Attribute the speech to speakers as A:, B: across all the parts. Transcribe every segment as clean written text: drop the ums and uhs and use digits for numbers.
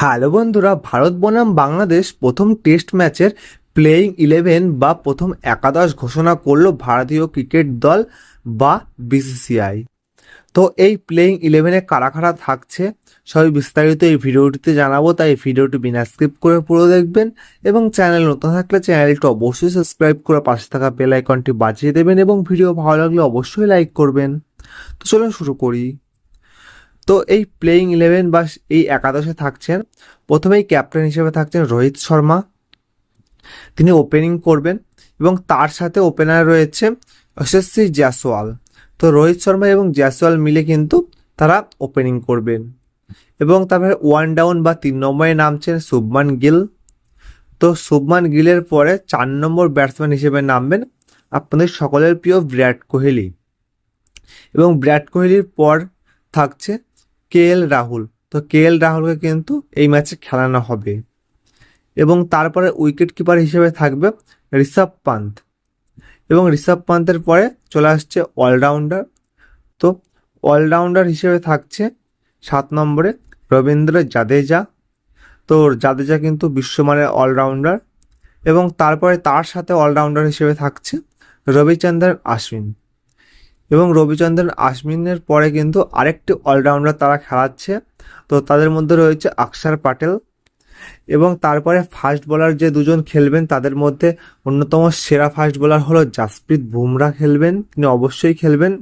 A: Hello বন্ধুরা, ভারত বনাম বাংলাদেশ প্রথম টেস্ট ম্যাচের প্লেয়িং 11 বা প্রথম একাদশ ঘোষণা করলো ভারতীয় ক্রিকেট দল বা বিসিসিআই। তো এই প্লেয়িং 11-এ কারা কারা থাকছে সবই বিস্তারিত এই ভিডিওটিতে জানাবো, তাই ভিডিওটি বিনা স্কিপ করে পুরো দেখবেন এবং চ্যানেল নতুন থাকলে চ্যানেলটি অবশ্যই সাবস্ক্রাইব করে পাশে থাকা বেল আইকনটি বাজিয়ে দেবেন এবং ভিডিও ভালো লাগলে অবশ্যই লাইক করবেন। তো চলুন শুরু করি। তো এই প্লেয়িং 11 বা এই একাদশে থাকছেন, প্রথমেই ক্যাপ্টেন হিসেবে থাকছেন রোহিত শর্মা, তিনি ওপেনিং করবেন এবং তার সাথে ওপেনার রয়েছে যশস্বী জয়সওয়াল। তো রোহিত শর্মা এবং জয়সওয়াল মিলে কিন্তু তারা ওপেনিং করবেন এবং তারপরে ওয়ান ডাউন বা 3 নম্বরে নামছেন শুভমান গিল। তো শুভমান গিলের পরে 4 নম্বর ব্যাটসম্যান হিসেবে নামবেন আপনাদের সকলের প্রিয় বিরাট কোহলি এবং বিরাট কোহলির পর থাকছে রাহুল। তো রাহুলকে কিন্তু এই ম্যাচে খেলানো হবে এবং তারপরে উইকেট কিপার হিসেবে থাকবে ঋষভ পান্ত এবং ঋষভ পান্তের পরে চলে আসছে অলরাউন্ডার। তো অলরাউন্ডার হিসেবে থাকছে 7 নম্বরে রবীন্দ্র জাদেজা। তো জাদেজা কিন্তু বিশ্বমানের অলরাউন্ডার এবং তারপরে তার সাথে অলরাউন্ডার হিসেবে থাকছে রবিচন্দ্রন আশ্বিন এবং রবিচন্দ্রন আশ্বিনের পরে কিন্তু আরেকটি অলরাউন্ডার তারা খেলাচ্ছে। তো তাদের মধ্যে রয়েছে অক্ষর প্যাটেল এবং তারপরে ফাস্ট বোলার যে দুজন খেলবেন তাদের মধ্যে অন্যতম সেরা ফাস্ট বোলার হলো জাসপ্রীত বুমরা খেলবেন, তিনি অবশ্যই খেলবেন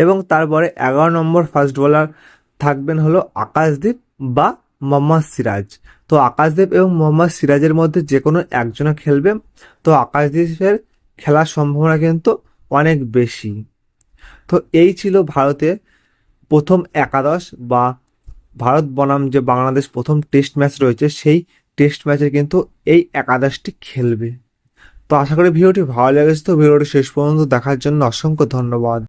A: এবং তারপরে 11 নম্বর ফাস্ট বোলার থাকবেন হলো আকাশদীপ বা মোহাম্মদ সিরাজ। তো আকাশদীপ এবং মোহাম্মদ সিরাজের মধ্যে যে কোনো একজনে খেলবে। তো আকাশদীপের খেলার সম্ভাবনা কিন্তু অনেক বেশি। তো এই ছিল ভারতের প্রথম একাদশ বা ভারত বনাম যে বাংলাদেশ প্রথম টেস্ট ম্যাচ রয়েছে সেই টেস্ট ম্যাচে কিন্তু এই একাদশটি খেলবে। তো আশা করি ভিডিওটি ভালো লেগেছে। তো ভিডিওটি শেষ পর্যন্ত দেখার জন্য অসংখ্য ধন্যবাদ।